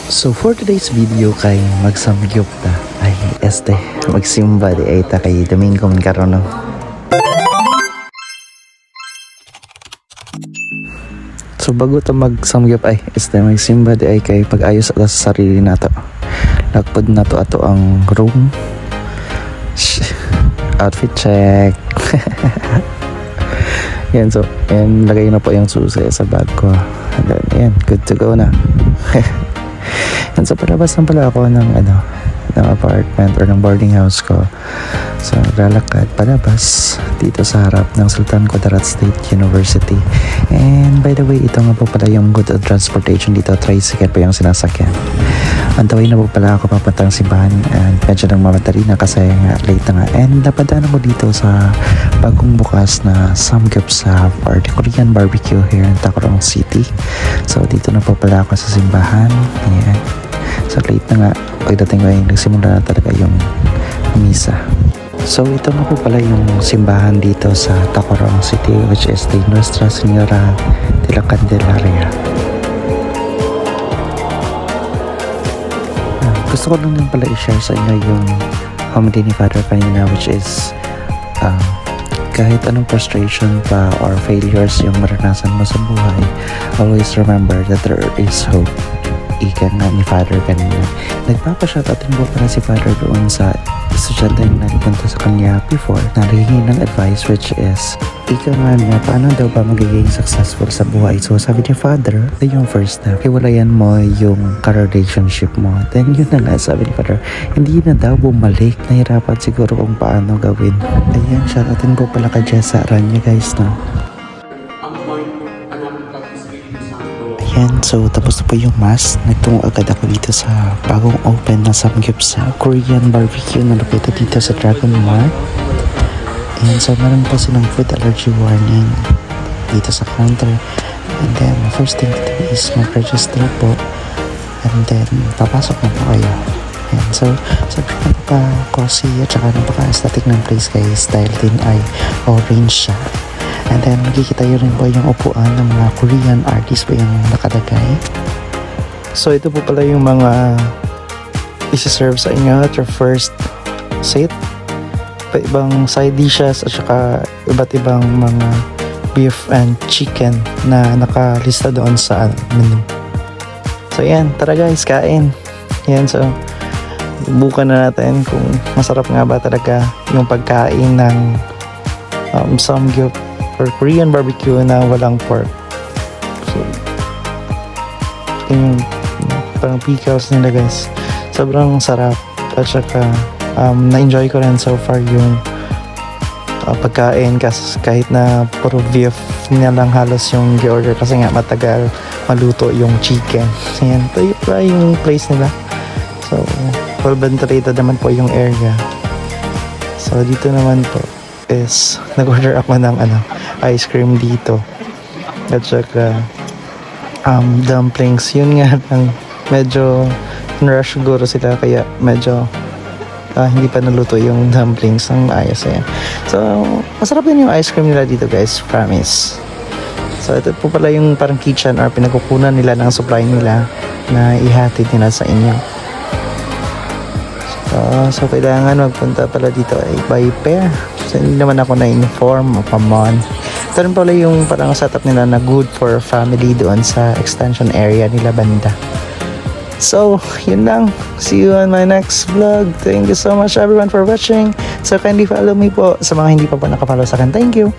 So for today's video kay magsamgyup ta ay magsimba di ay ta kay Domingo man karon no. So bago ta magsamgyup ay magsimba di ay kay pag-ayos sa sarili nato. Lakpod na to ato ang room. Outfit check. Yan, so yan, lagay na po yung susi sa bag ko. And then yan, good to go na. And so palabas na pala ako ng ng apartment or ng boarding house ko. So lalakad palabas dito sa harap ng Sultan Kudarat State University. And by the way, ito nga po pala yung good of transportation dito. Tricycle po yung sinasakyan. Antaway na po pala ako papuntang simbahan and medyo nang mamadali na kasi nga late na nga. And napadaan ako dito sa bagong bukas na Samgyeopsal or the Korean barbecue here in Tacorong City. So dito na po pala ako sa simbahan. Ayan. So late na nga. Pagdating ko yung nagsimula na talaga yung misa. So ito na po pala yung simbahan dito sa Tacorong City, which is the Nuestra Señora de la Candelaria. Gusto ko lang din pala i-share sa inyo yung homily ni Father kanina, which is kahit anong frustration pa or failures yung maranasan mo sa buhay, always remember that there is hope. Ika nga ni Father kanina. Nagpapashoutout po pala si Father doon sa estudyante na nagpunta sa kanya before na naghingi ng advice, which is ika nga niya paano daw ba magiging successful sa buhay. So sabi ni Father, ito yung first step, hiwalayan mo yung ka-relationship mo. Then yun na nga, sabi ni Father, hindi na daw bumalik, nahirapan siguro kung paano gawin. Ayan, shoutoutin po pala kay Jessa Aranya guys, no? Ayan, so tapos na po yung mass. Nagtungo agad ako dito sa bagong open na Samgyeopsal Korean barbecue na located dito sa Dragon Mart. Ayan, so meron po silang food allergy warning dito sa counter. And then, the first thing to do is mag-register po. And then, papasok na po kayo. Ayan, so sobrang napaka-cozy at saka napaka-aesthetic ng place guys dahil din ay orange siya. And then, makikita yun rin po yung upuan ng mga Korean artists po yung nakalagay. So, ito po pala yung mga isi-serve sa inyo at your first set. Ibang side dishes at saka iba't ibang mga beef and chicken na nakalista doon sa menu. So, yan. Tara guys, kain. Yan, so, bukan na natin kung masarap nga ba talaga yung pagkain ng Samgyeop or Korean barbecue na walang pork. So, yung parang pickles nila guys. Sobrang sarap. At saka, na-enjoy ko rin so far yung pagkain kasi kahit na puro beef niya lang halos yung gi-order kasi nga matagal maluto yung chicken. Ayan, ito yung place nila. So, well ventilated naman po yung area. So, dito naman po is nag-order ako ng ice cream dito at saka dumplings. Yun nga lang medyo rush siguro sila kaya medyo hindi pa naluto yung dumplings ng ayos. Ayan. So masarap din yung ice cream nila dito guys, promise. So ito po pala yung parang kitchen or pinagkukunan nila ng supply nila na ihatid nila sa inyo. So kailangan magpunta pala dito ay by pair. So hindi naman ako na-inform. Come on. Ito rin pala yung parang setup nila na good for family doon sa extension area nila banda. So, yun lang. See you on my next vlog. Thank you so much everyone for watching. So kindly follow me po sa mga hindi pa po nakapollow sa akin. Thank you.